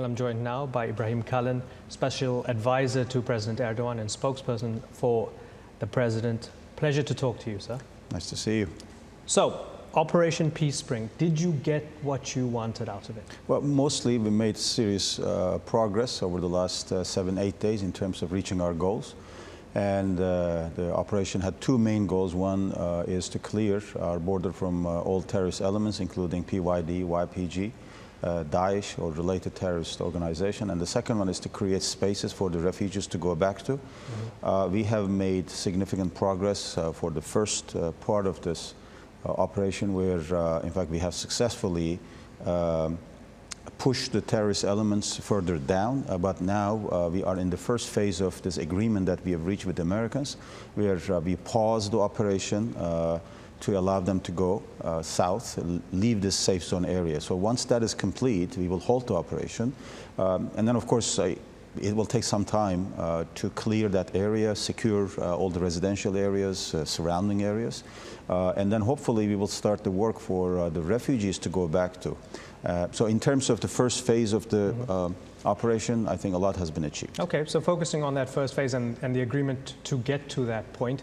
Well, I'm joined now by Ibrahim Kalin, Special Advisor to President Erdogan and spokesperson for the President. Pleasure to talk to you, sir. Nice to see you. So, Operation Pspring, did you get what you wanted out of it? Well, mostly we made serious progress over the last 7-8 days in terms of reaching our goals. And the operation had two main goals. One is to clear our border from all terrorist elements, including PYD, YPG, Daesh or related terrorist organization. And the second one is to create spaces for the refugees to go back to. We have made significant progress for the first part of this operation where, in fact, we have successfully pushed the terrorist elements further down, but now we are in the first phase of this agreement that we have reached with the Americans, where we paused the operation to allow them to go south, leave this safe zone area. So once that is complete, we will halt the operation. And then, of course, it will take some time to clear that area, secure all the residential areas, surrounding areas. And then hopefully we will start the work for the refugees to go back to. So in terms of the first phase of the operation, I think a lot has been achieved. Okay, so focusing on that first phase and the agreement to get to that point,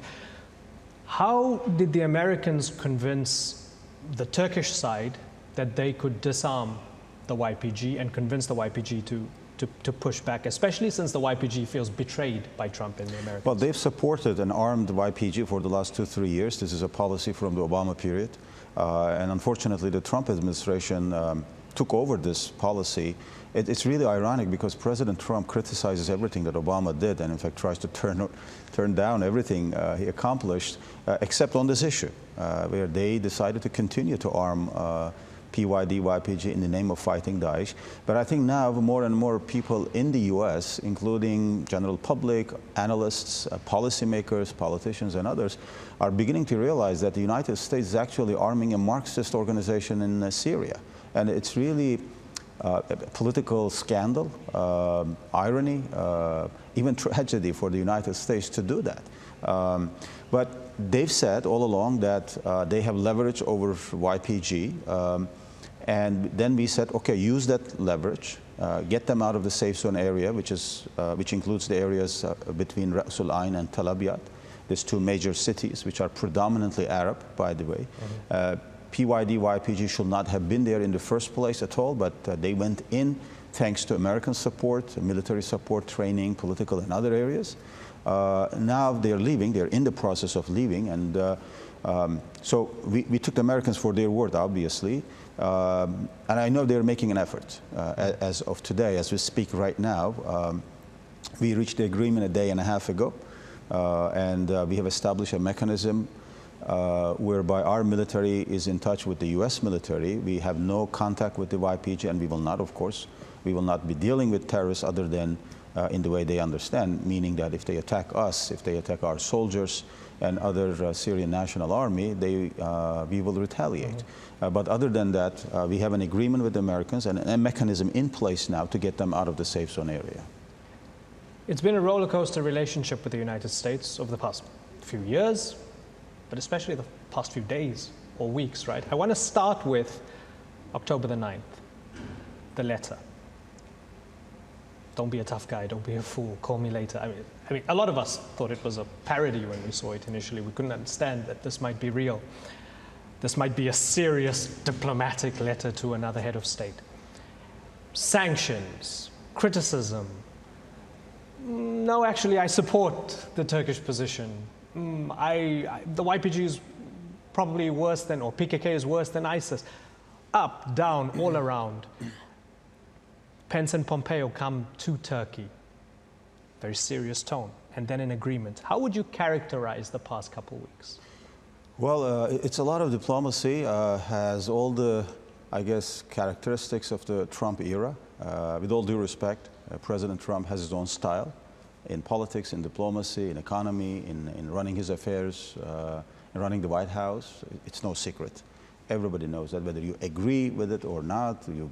how did the Americans convince the Turkish side that they could disarm the YPG and convince the YPG to push back, especially since the YPG feels betrayed by Trump and the Americans? Well, they've supported an armed YPG for the last 2-3 years. This is a policy from the Obama period. And unfortunately, the Trump administration took over this policy. It's really ironic because President Trump criticizes everything that Obama did and, in fact, tries to turn down everything he accomplished, except on this issue, where they decided to continue to arm PYD, YPG in the name of fighting Daesh. But I think now more and more people in the U.S., including general public, analysts, policymakers, politicians, and others, are beginning to realize that the United States is actually arming a Marxist organization in Syria. And it's really a political scandal, irony, even tragedy for the United States to do that. But they've said all along that they have leverage over YPG. And then we said, okay, use that leverage, get them out of the safe zone area, which includes the areas between Ras Al Ain and Tel Abyad, these two major cities, which are predominantly Arab, by the way. PYD, YPG should not have been there in the first place at all, but they went in thanks to American support, military support, training, political and other areas. Now they're leaving, they're in the process of leaving, and so we took the Americans for their word, obviously, and I know they're making an effort. As of today, as we speak right now, we reached the agreement a day and a half ago, and we have established a mechanism whereby our military is in touch with the U.S. military. We have no contact with the YPG, and we will not, of course, we will not be dealing with terrorists other than in the way they understand, meaning that if they attack us, if they attack our soldiers and other Syrian National Army, we will retaliate. But other than that, we have an agreement with the Americans and a mechanism in place now to get them out of the safe zone area. It's been a roller coaster relationship with the United States over the past few years, but especially the past few days or weeks, right? I want to start with October the 9th, the letter. Don't be a tough guy, don't be a fool, call me later. I mean, a lot of us thought it was a parody when we saw it initially. We couldn't understand that this might be real. This might be a serious diplomatic letter to another head of state. Sanctions, criticism. No, actually, I support the Turkish position. The YPG is probably worse than, or PKK is worse than ISIS. Up, down, all around. Pence and Pompeo come to Turkey. Very serious tone. And then an agreement. How would you characterize the past couple of weeks? Well, it's a lot of diplomacy, has all the, I guess, characteristics of the Trump era. With all due respect, President Trump has his own style in politics, in diplomacy, in economy, in running his affairs, in running the White House. It's no secret. Everybody knows that, whether you agree with it or not, you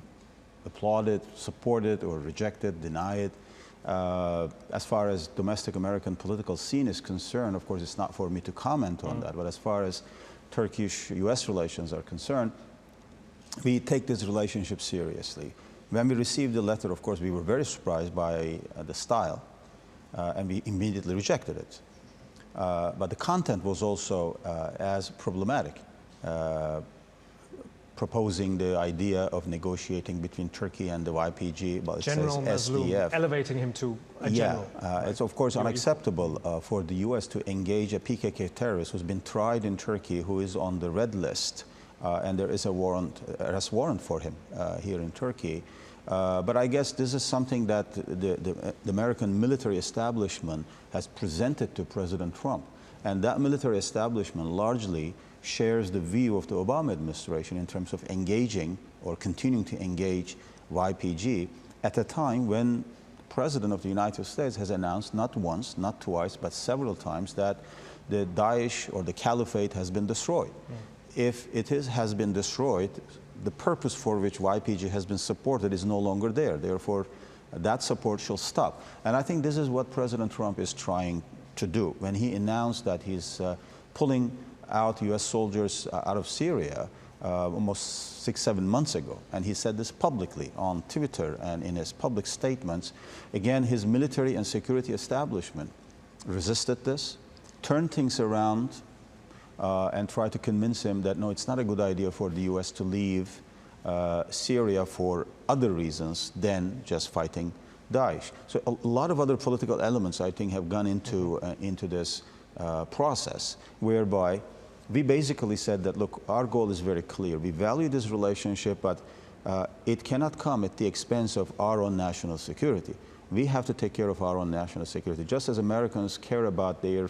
applaud it, support it, or reject it, deny it. As far as domestic American political scene is concerned, of course, it's not for me to comment on that, but as far as Turkish-US relations are concerned, we take this relationship seriously. When we received the letter, of course, we were very surprised by the style, and we immediately rejected it. But the content was also as problematic, proposing the idea of negotiating between Turkey and the YPG, but it General says Mazloum, SDF. elevating him to a general. It's of course unacceptable for the US to engage a PKK terrorist who's been tried in Turkey, who is on the red list, and there is a arrest warrant for him here in Turkey. But I guess this is something that the American military establishment has presented to President Trump. And that military establishment largely shares the view of the Obama administration in terms of engaging or continuing to engage YPG at a time when the President of the United States has announced not once, not twice, but several times that the Daesh or the Caliphate has been destroyed. If it has been destroyed, the purpose for which YPG has been supported is no longer there. Therefore, that support shall stop. And I think this is what President Trump is trying to do. When he announced that he's pulling out US soldiers out of Syria almost 6-7 months ago, and he said this publicly on Twitter and in his public statements, again, his military and security establishment resisted this, turned things around, and try to convince him that, no, it's not a good idea for the US to leave Syria for other reasons than just fighting Daesh. So a lot of other political elements, I think, have gone into this process, whereby we basically said that, look, our goal is very clear. We value this relationship, but it cannot come at the expense of our own national security. We have to take care of our own national security, just as Americans care about their,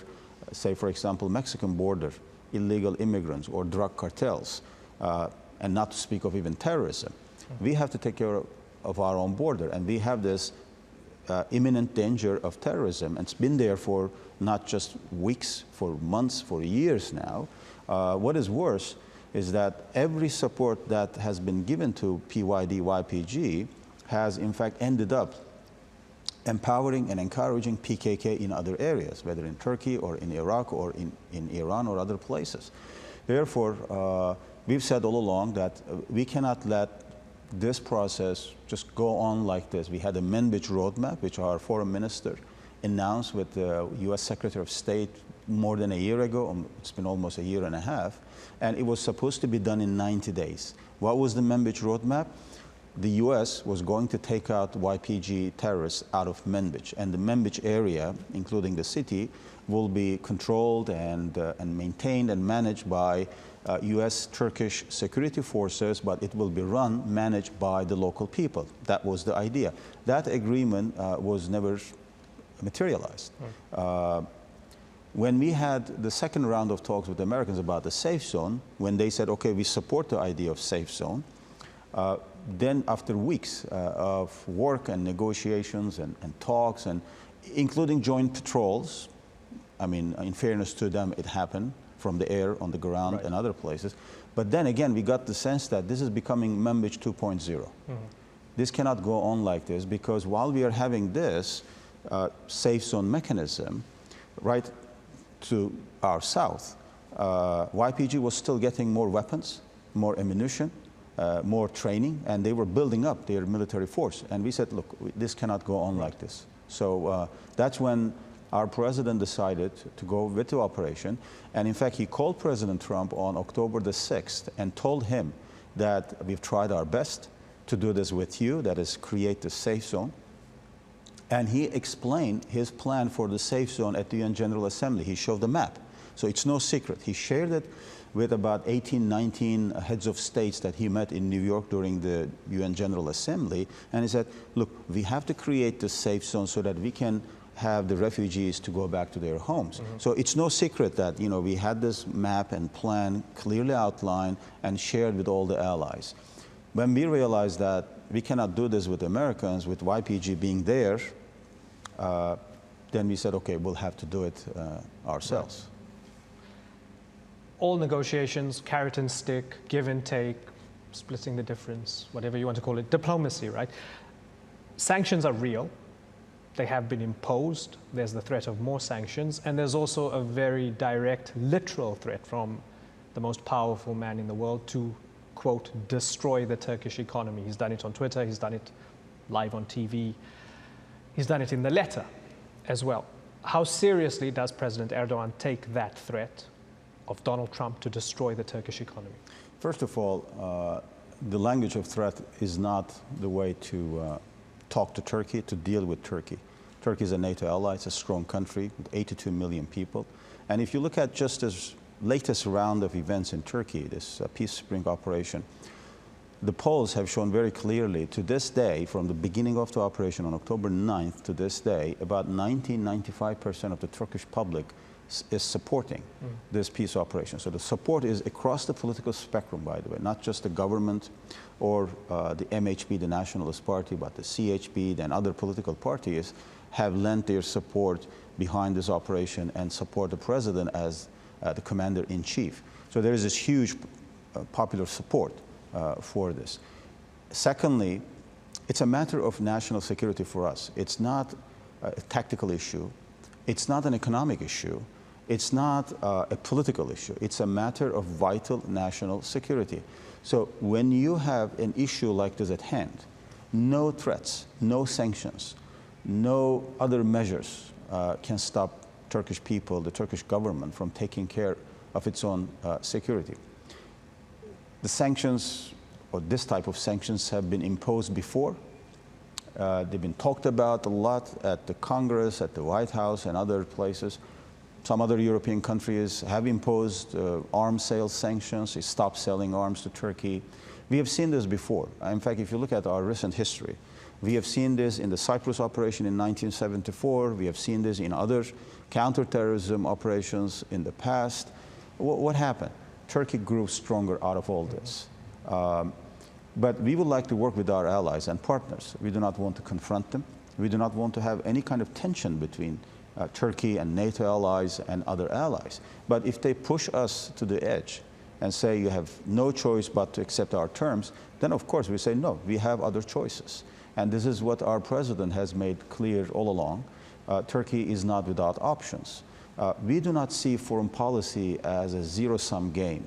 say, for example, Mexican border, illegal immigrants or drug cartels, and not to speak of even terrorism. We have to take care of our own border, and we have this imminent danger of terrorism, and it's been there for not just weeks, for months, for years now. What is worse is that every support that has been given to PYD, YPG has in fact ended up empowering and encouraging PKK in other areas, whether in Turkey or in Iraq or in Iran or other places. Therefore, we've said all along that we cannot let this process just go on like this. We had a Manbij roadmap, which our foreign minister announced with the US Secretary of State more than a year ago. It's been almost a year and a half. And it was supposed to be done in 90 days. What was the Manbij roadmap? The US was going to take out YPG terrorists out of Manbij. And the Manbij area, including the city, will be controlled and maintained and managed by US Turkish security forces, but it will be managed by the local people. That was the idea. That agreement was never materialized. When we had the second round of talks with the Americans about the safe zone, when they said, okay, we support the idea of safe zone, then after weeks of work and negotiations and talks, and including joint patrols, I mean, in fairness to them, it happened from the air, on the ground, right, and other places. But then again, we got the sense that this is becoming Manbij 2.0. This cannot go on like this, because while we are having this safe zone mechanism right to our south, YPG was still getting more weapons, more ammunition, more training, and they were building up their military force. And we said, look, this cannot go on like this. So that's when our president decided to go with the operation. And in fact, he called President Trump on October the 6th and told him that we've tried our best to do this with you, that is, create the safe zone. And he explained his plan for the safe zone at the UN General Assembly. He showed the map. So it's no secret. He shared it with about 18, 19 heads of states that he met in New York during the UN General Assembly. And he said, look, we have to create the safe zone so that we can have the refugees to go back to their homes. So it's no secret that, you know, we had this map and plan clearly outlined and shared with all the allies. When we realized that we cannot do this with Americans, with YPG being there, then we said, okay, we'll have to do it ourselves. All negotiations, carrot and stick, give and take, splitting the difference, whatever you want to call it, diplomacy, right? Sanctions are real. They have been imposed. There's the threat of more sanctions. And there's also a very direct, literal threat from the most powerful man in the world to quote, destroy the Turkish economy. He's done it on Twitter, he's done it live on TV, he's done it in the letter as well. How seriously does President Erdogan take that threat of Donald Trump to destroy the Turkish economy? First of all, the language of threat is not the way to talk to Turkey, to deal with Turkey. Turkey is a NATO ally, it's a strong country with 82 million people. And if you look at just this latest round of events in Turkey, this Pspring operation, the polls have shown very clearly to this day, from the beginning of the operation on October 9th to this day, about 95% of the Turkish public is supporting this peace operation. So the support is across the political spectrum, by the way, not just the government or the MHP, the Nationalist Party, but the CHP and other political parties have lent their support behind this operation and support the president as the commander-in-chief. So there is this huge popular support for this. Secondly, it's a matter of national security for us. It's not a tactical issue. It's not an economic issue. It's not a political issue. It's a matter of vital national security. So when you have an issue like this at hand, no threats, no sanctions, no other measures can stop Turkish people, the Turkish government, from taking care of its own security. The sanctions, or this type of sanctions, have been imposed before. They've been talked about a lot at the Congress, at the White House, and other places. Some other European countries have imposed arms sales sanctions. They stopped selling arms to Turkey. We have seen this before. In fact, if you look at our recent history, we have seen this in the Cyprus operation in 1974. We have seen this in other counterterrorism operations in the past. What happened? Turkey grew stronger out of all this. But we would like to work with our allies and partners. We do not want to confront them. We do not want to have any kind of tension between Turkey and NATO allies and other allies. But if they push us to the edge and say you have no choice but to accept our terms, then of course we say no, we have other choices. And this is what our president has made clear all along. Turkey is not without options. We do not see foreign policy as a zero-sum game.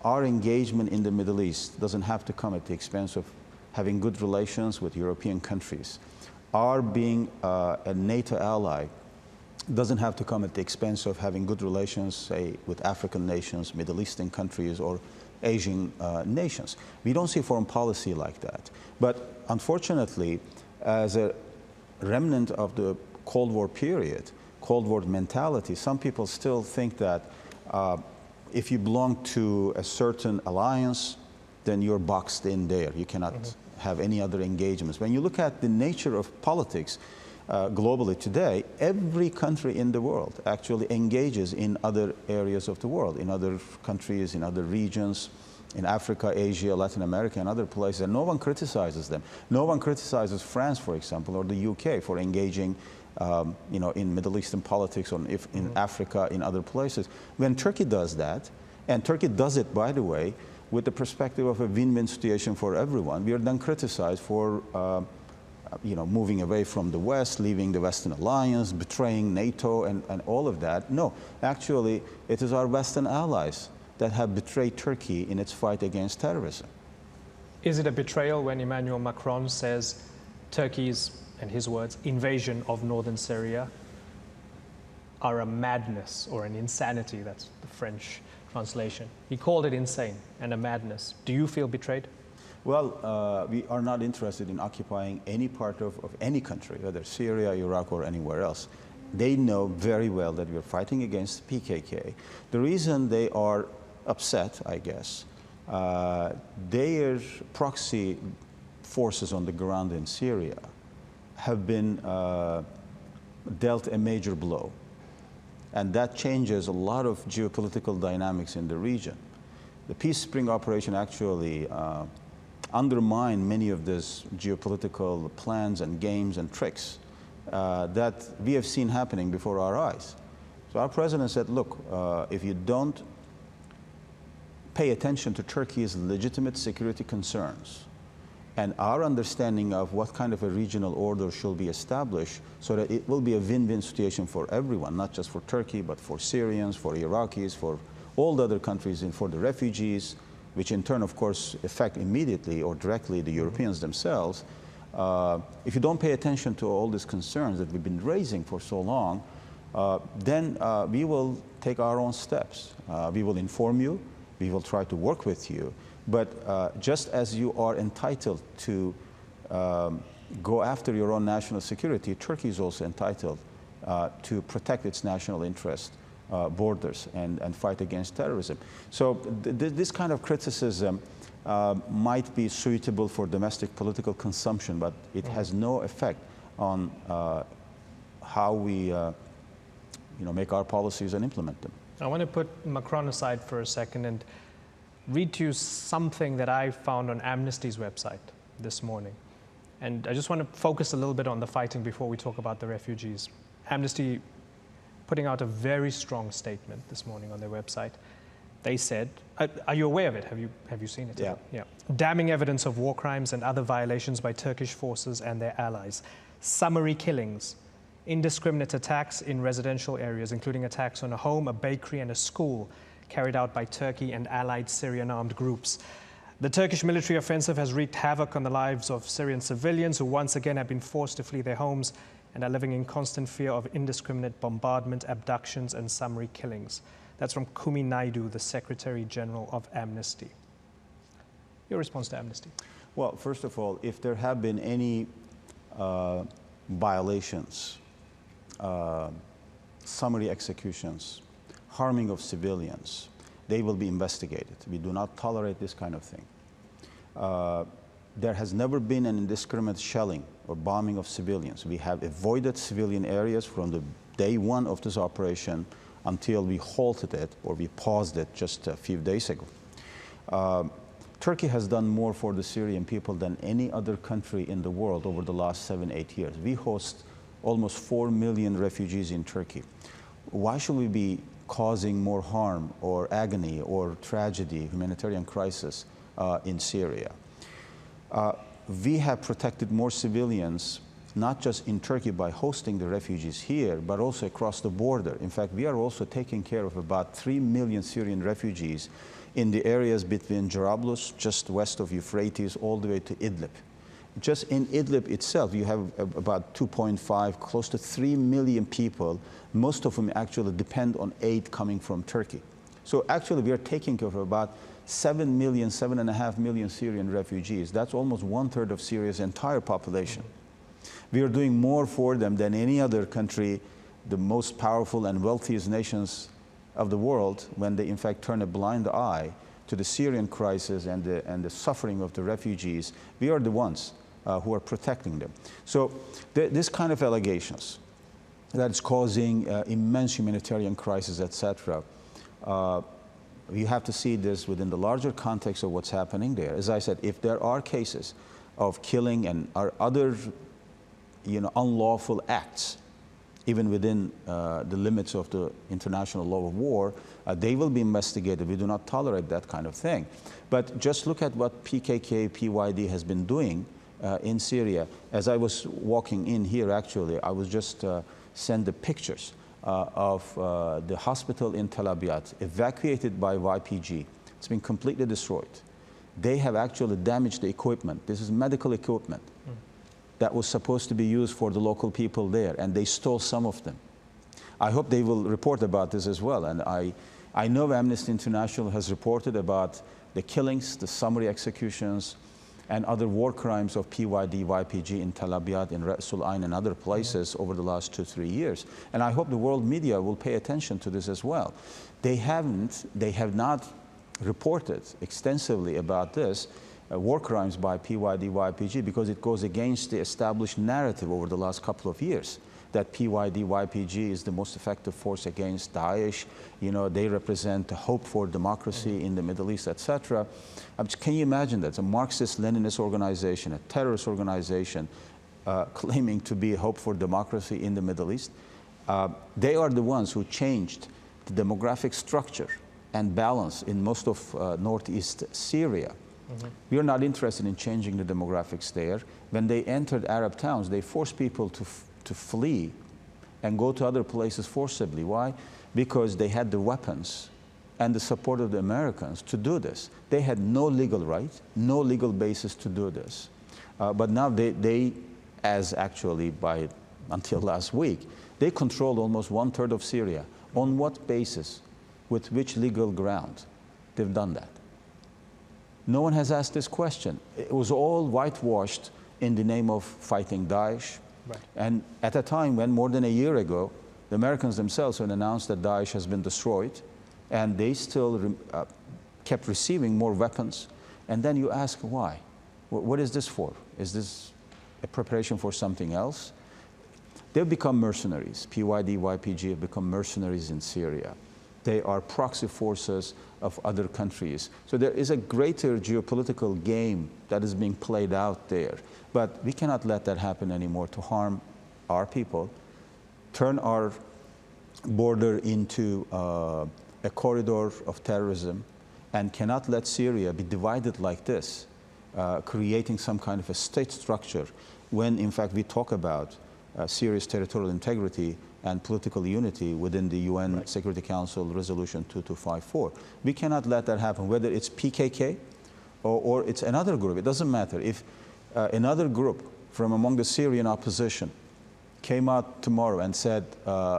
Our engagement in the Middle East doesn't have to come at the expense of having good relations with European countries. Our being a NATO ally doesn't have to come at the expense of having good relations, say, with African nations, Middle Eastern countries, or Asian nations. We don't see foreign policy like that. But unfortunately, as a remnant of the Cold War period, Cold War mentality, some people still think that if you belong to a certain alliance, then you're boxed in there. You cannot have any other engagements. When you look at the nature of politics globally today, every country in the world actually engages in other areas of the world, in other countries, in other regions, in Africa, Asia, Latin America, and other places, and no one criticizes them. No one criticizes France, for example, or the UK for engaging in Middle Eastern politics, or if in Africa, in other places. When Turkey does that, and Turkey does it, by the way, with the perspective of a win-win situation for everyone, we are then criticized for moving away from the West, leaving the Western alliance, betraying NATO, and all of that. No, actually, it is our Western allies that have betrayed Turkey in its fight against terrorism. Is it a betrayal when Emmanuel Macron says Turkey's, in his words, invasion of northern Syria are a madness or an insanity? That's the French translation. He called it insane and a madness. Do you feel betrayed? Well, we are not interested in occupying any part of any country, whether Syria, Iraq, or anywhere else. They know very well that we are fighting against PKK. The reason they are upset, I guess, their proxy forces on the ground in Syria have been dealt a major blow. And that changes a lot of geopolitical dynamics in the region. The Pspring operation actually undermined many of these geopolitical plans and games and tricks that we have seen happening before our eyes. So our president said, look, if you don't pay attention to Turkey's legitimate security concerns and our understanding of what kind of a regional order should be established so that it will be a win-win situation for everyone, not just for Turkey, but for Syrians, for Iraqis, for all the other countries, and for the refugees, which in turn, of course, affect immediately or directly the Europeans themselves, if you don't pay attention to all these concerns that we've been raising for so long, then we will take our own steps. We will inform you, we will try to work with you, but just as you are entitled to go after your own national security, Turkey is also entitled to protect its national interest, borders, and fight against terrorism. So this kind of criticism might be suitable for domestic political consumption, but it has no effect on how we make our policies and implement them. I want to put Macron aside for a second and read to you something that I found on Amnesty's website this morning. And I just want to focus a little bit on the fighting before we talk about the refugees. Amnesty putting out a very strong statement this morning on their website. They said, are you aware of it? Have you seen it? Yeah. Damning evidence of war crimes and other violations by Turkish forces and their allies. Summary killings, indiscriminate attacks in residential areas, including attacks on a home, a bakery, and a school carried out by Turkey and allied Syrian armed groups. The Turkish military offensive has wreaked havoc on the lives of Syrian civilians who once again have been forced to flee their homes and are living in constant fear of indiscriminate bombardment, abductions, and summary killings. That's from Kumi Naidu, the Secretary General of Amnesty. Your response to Amnesty? Well, first of all, if there have been any violations, summary executions, harming of civilians, they will be investigated. We do not tolerate this kind of thing. There has never been an indiscriminate shelling or bombing of civilians. We have avoided civilian areas from the day one of this operation until we halted it or we paused it just a few days ago. Turkey has done more for the Syrian people than any other country in the world over the last 7-8 years. We host almost 4 million refugees in Turkey. Why should we be causing more harm or agony or tragedy, humanitarian crisis in Syria? We have protected more civilians, not just in Turkey by hosting the refugees here, but also across the border. In fact, we are also taking care of about 3 million Syrian refugees in the areas between Jarablus, just west of Euphrates, all the way to Idlib. Just in Idlib itself, you have about 2.5, close to 3 million people, most of whom actually depend on aid coming from Turkey. So actually, we are taking care of about 7 million, 7.5 million Syrian refugees. That's almost 1/3 of Syria's entire population. We are doing more for them than any other country, the most powerful and wealthiest nations of the world, when they in fact turn a blind eye to the Syrian crisis and the suffering of the refugees. We are the ones who are protecting them. So this kind of allegations that is causing immense humanitarian crisis, etc., you have to see this within the larger context of what's happening there. As I said, if there are cases of killing and other unlawful acts, even within the limits of the international law of war, they will be investigated. We do not tolerate that kind of thing. But just look at what PkkPYG has been doing in Syria. As I was walking in here, actually, I was just sent the pictures of the hospital in Tel Abyad, evacuated by YPG. It's been completely destroyed. They have actually damaged the equipment. This is medical equipment that was supposed to be used for the local people there, and they stole some of them. I hope they will report about this as well. And I know Amnesty International has reported about the killings, the summary executions, and other war crimes of YPG in Tel Abyad, in Ras Al Ain, and other places over the last 2-3 years. And I hope the world media will pay attention to this as well. They have not reported extensively about this, war crimes by YPG, because it goes against the established narrative over the last couple of years that YPG is the most effective force against Daesh. They represent hope for democracy in the Middle East, etc. Can you imagine that? It's a Marxist-Leninist organization, a terrorist organization, claiming to be hope for democracy in the Middle East. They are the ones who changed the demographic structure and balance in most of northeast Syria. We are not interested in changing the demographics there. When they entered Arab towns, they forced people to flee and go to other places forcibly. Why? Because they had the weapons and the support of the Americans to do this. They had no legal right, no legal basis to do this. But now they, as actually until last week, they controlled almost 1/3 of Syria. On what basis? With which legal ground? They've done that. No one has asked this question. It was all whitewashed in the name of fighting Daesh. Right. And at a time when, more than a year ago, the Americans themselves had announced that Daesh has been destroyed, and they still kept receiving more weapons. And then you ask why? What is this for? Is this a preparation for something else? They've become mercenaries. PYD, YPG have become mercenaries in Syria. They are proxy forces of other countries. So there is a greater geopolitical game that is being played out there. But we cannot let that happen anymore to harm our people, turn our border into a corridor of terrorism, and cannot let Syria be divided like this, creating some kind of a state structure when, in fact, we talk about Syria's territorial integrity and political unity within the UN Security Council Resolution 2254. We cannot let that happen, whether it's PKK or it's another group. It doesn't matter. If another group from among the Syrian opposition came out tomorrow and said,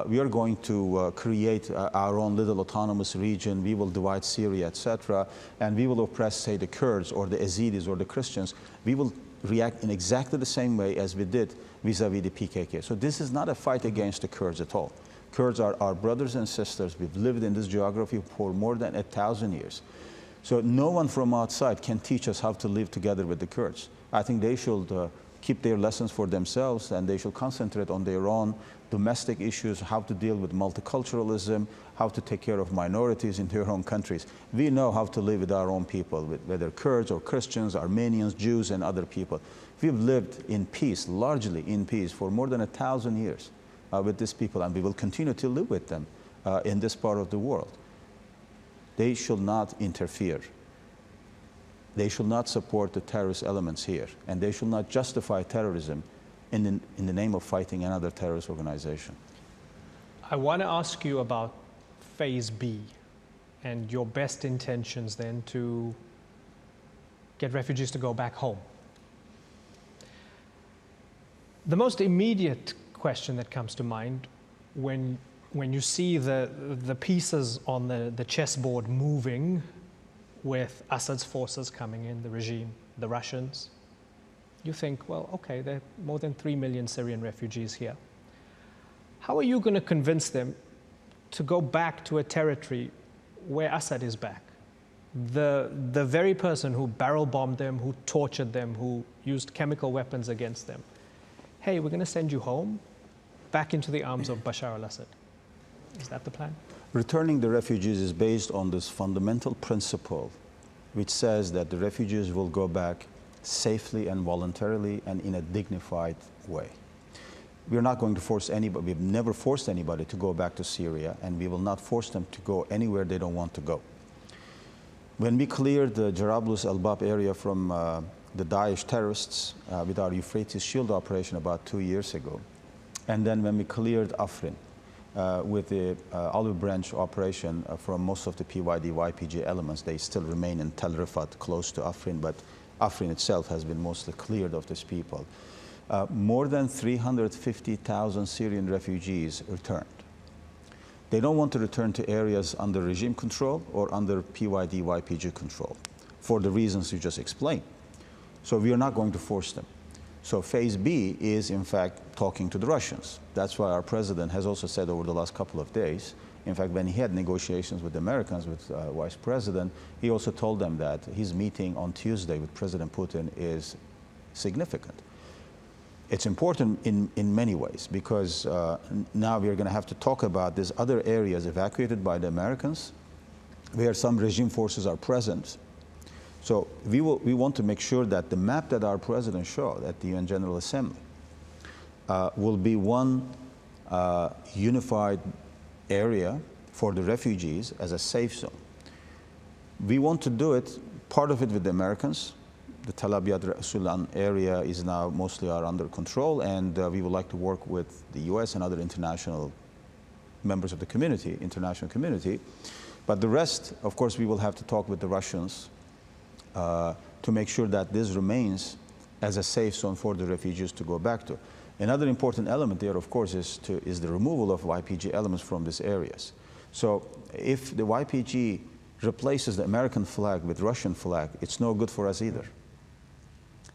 we are going to create our own little autonomous region, we will divide Syria, etc., and we will oppress, say, the Kurds or the Yazidis or the Christians, we will react in exactly the same way as we did vis-a-vis the PKK. So this is not a fight against the Kurds at all. Kurds are our brothers and sisters. We've lived in this geography for more than 1,000 years. So no one from outside can teach us how to live together with the Kurds. I think they should keep their lessons for themselves, and they should concentrate on their own domestic issues, how to deal with multiculturalism, how to take care of minorities in their own countries. We know how to live with our own people, whether Kurds or Christians, Armenians, Jews, and other people. We've lived in peace, largely in peace, for more than 1,000 years with these people, and we will continue to live with them in this part of the world. They should not interfere. They should not support the terrorist elements here, and they should not justify terrorism in the name of fighting another terrorist organization. I want to ask you about Phase B and your best intentions then to get refugees to go back home. The most immediate question that comes to mind when you see the pieces on the chessboard moving with Assad's forces coming in, the regime, the Russians, you think, well, okay, there are more than 3 million Syrian refugees here. How are you going to convince them to go back to a territory where Assad is back? The very person who barrel bombed them, who tortured them, who used chemical weapons against them. Hey, we're going to send you home, back into the arms of Bashar al-Assad. Is that the plan? Returning the refugees is based on this fundamental principle, which says that the refugees will go back safely and voluntarily and in a dignified way. We're not going to force anybody, we've never forced anybody to go back to Syria, and we will not force them to go anywhere they don't want to go. When we cleared the Jarablus al-Bab area from the Daesh terrorists with our Euphrates Shield operation about 2 years ago, and then when we cleared Afrin with the Olive Branch operation from most of the PYD, YPG elements, they still remain in Tel Rifat, close to Afrin, but Afrin itself has been mostly cleared of these people. More than 350,000 Syrian refugees returned. They don't want to return to areas under regime control or under PYD, YPG control for the reasons you just explained. So we are not going to force them. So Phase B is, in fact, talking to the Russians. That's why our president has also said over the last couple of days, in fact, when he had negotiations with the Americans, with Vice President, he also told them that his meeting on Tuesday with President Putin is significant. It's important in many ways, because now we are going to have to talk about these other areas evacuated by the Americans, where some regime forces are present. So we want to make sure that the map that our president showed at the UN General Assembly will be one unified area for the refugees as a safe zone. We want to do it, part of it with the Americans. The Tel Abyad Rasulan area is now mostly under control, and we would like to work with the US and other international members of the community, international community. But the rest, of course, we will have to talk with the Russians to make sure that this remains as a safe zone for the refugees to go back to. Another important element there, of course, is the removal of YPG elements from these areas. So if the YPG replaces the American flag with Russian flag, it's no good for us either.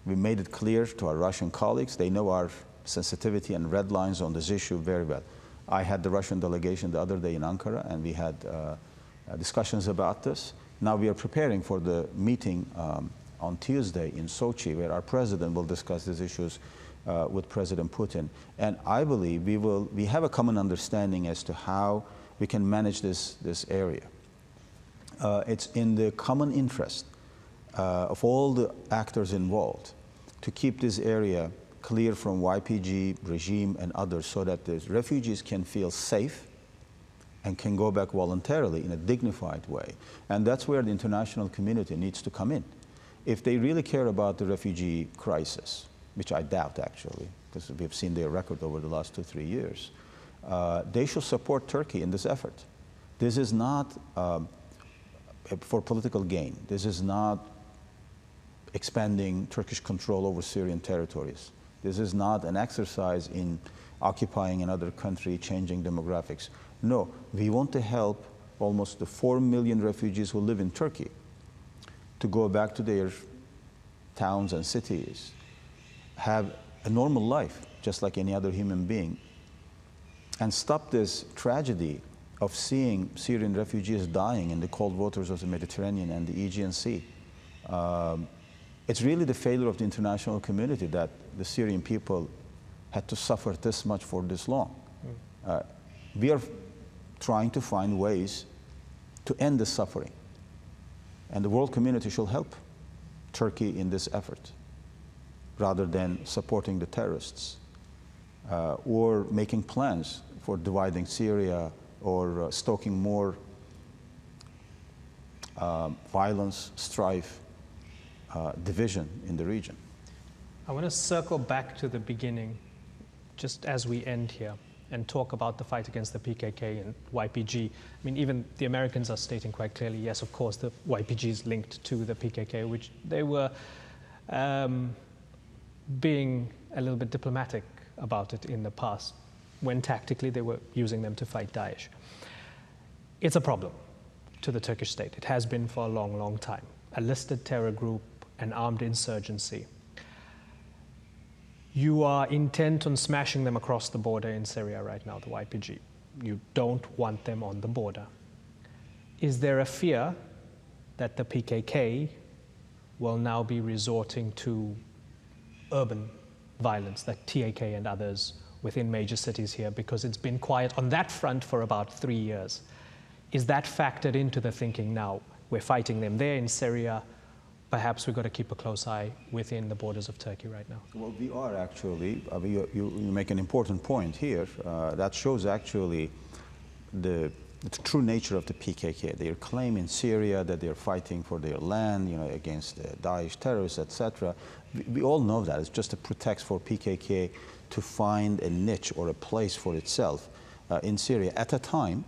We made it clear to our Russian colleagues. They know our sensitivity and red lines on this issue very well. I had the Russian delegation the other day in Ankara, and we had discussions about this. Now we are preparing for the meeting on Tuesday in Sochi, where our president will discuss these issues with President Putin. And I believe we have a common understanding as to how we can manage this area. It's in the common interest of all the actors involved to keep this area clear from YPG, regime, and others, so that the refugees can feel safe and can go back voluntarily in a dignified way. And that's where the international community needs to come in. If they really care about the refugee crisis, which I doubt actually, because we've seen their record over the last 2-3 years, they should support Turkey in this effort. This is not for political gain. This is not expanding Turkish control over Syrian territories. This is not an exercise in occupying another country, changing demographics. No, we want to help almost the 4 million refugees who live in Turkey to go back to their towns and cities, have a normal life, just like any other human being, and stop this tragedy of seeing Syrian refugees dying in the cold waters of the Mediterranean and the Aegean Sea. It's really the failure of the international community that the Syrian people had to suffer this much for this long. We are trying to find ways to end the suffering. And the world community should help Turkey in this effort, rather than supporting the terrorists or making plans for dividing Syria or stoking more violence, strife, division in the region. I want to circle back to the beginning, just as we end here, and talk about the fight against the PKK and YPG. I mean, even the Americans are stating quite clearly, yes, of course, the YPG is linked to the PKK, which they were being a little bit diplomatic about it in the past, when tactically they were using them to fight Daesh. It's a problem to the Turkish state. It has been for a long, long time. A listed terror group, an armed insurgency. You are intent on smashing them across the border in Syria right now, the YPG. You don't want them on the border. Is there a fear that the PKK will now be resorting to urban violence, like TAK and others within major cities here, because it's been quiet on that front for about 3 years? Is that factored into the thinking now? We're fighting them there in Syria. Perhaps we've got to keep a close eye within the borders of Turkey right now. Well, we are actually. You make an important point here. That shows actually the true nature of the PKK. Their claim in Syria that they're fighting for their land, against Daesh terrorists, etc. We all know that. It's just a pretext for PKK to find a niche or a place for itself in Syria at a time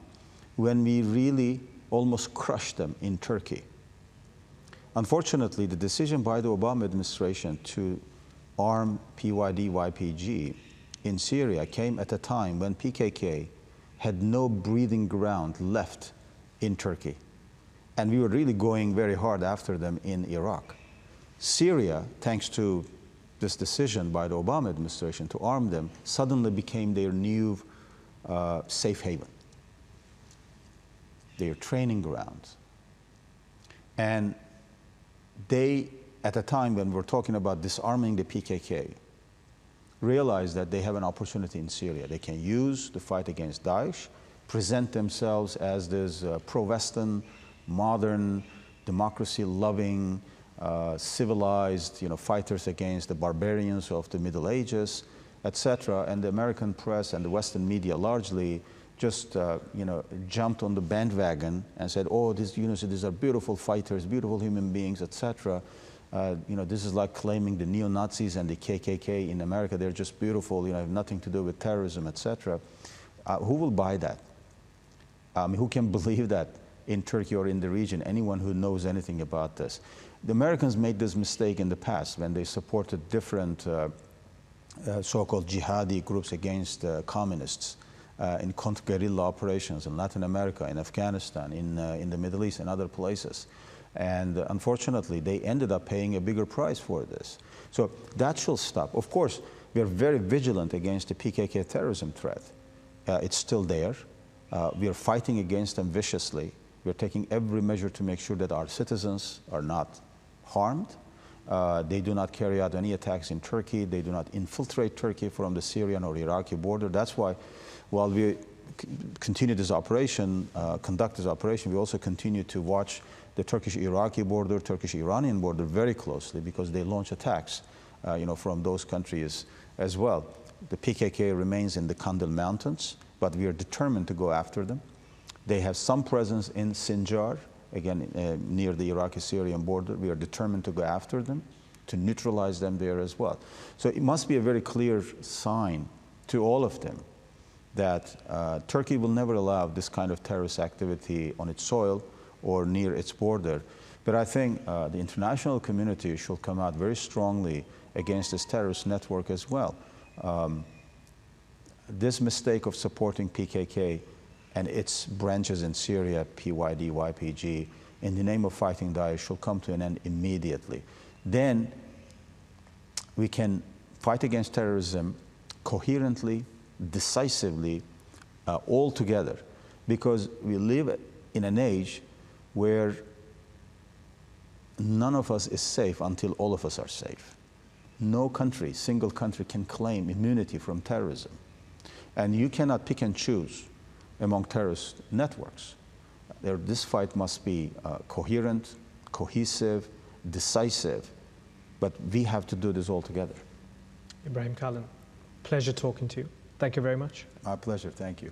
when we really almost crushed them in Turkey. Unfortunately, the decision by the Obama administration to arm PYD-YPG in Syria came at a time when PKK had no breathing ground left in Turkey. And we were really going very hard after them in Iraq. Syria, thanks to this decision by the Obama administration to arm them, suddenly became their new safe haven, their training ground. And they, at a time when we're talking about disarming the PKK, realize that they have an opportunity in Syria. They can use the fight against Daesh, present themselves as this pro-Western, modern, democracy-loving, civilized, fighters against the barbarians of the Middle Ages, etc. And the American press and the Western media largely just jumped on the bandwagon and said, "Oh, these are beautiful fighters, beautiful human beings, etc." This is like claiming the neo-Nazis and the KKK in America. They're just beautiful, have nothing to do with terrorism, etc. Who will buy that? Who can believe that in Turkey or in the region, anyone who knows anything about this. The Americans made this mistake in the past when they supported different so-called jihadi groups against communists in guerrilla operations in Latin America, in Afghanistan, in the Middle East and other places. And unfortunately, they ended up paying a bigger price for this. So that should stop. Of course, we are very vigilant against the PKK terrorism threat. It's still there. We are fighting against them viciously. We are taking every measure to make sure that our citizens are not harmed. They do not carry out any attacks in Turkey. They do not infiltrate Turkey from the Syrian or Iraqi border. That's why, while we continue this operation, conduct this operation, we also continue to watch the Turkish-Iraqi border, Turkish-Iranian border very closely, because they launch attacks, from those countries as well. The PKK remains in the Kandil Mountains, but we are determined to go after them. They have some presence in Sinjar, again, near the Iraqi-Syrian border. We are determined to go after them, to neutralize them there as well. So it must be a very clear sign to all of them that Turkey will never allow this kind of terrorist activity on its soil or near its border. But I think the international community should come out very strongly against this terrorist network as well. This mistake of supporting PKK and its branches in Syria, PYD, YPG, in the name of fighting Daesh should come to an end immediately. Then we can fight against terrorism coherently, decisively, all together, because we live in an age where none of us is safe until all of us are safe. No country, single country, can claim immunity from terrorism. And you cannot pick and choose among terrorist networks. This fight must be coherent, cohesive, decisive, but we have to do this all together. Ibrahim Kalin, pleasure talking to you. Thank you very much. My pleasure, thank you.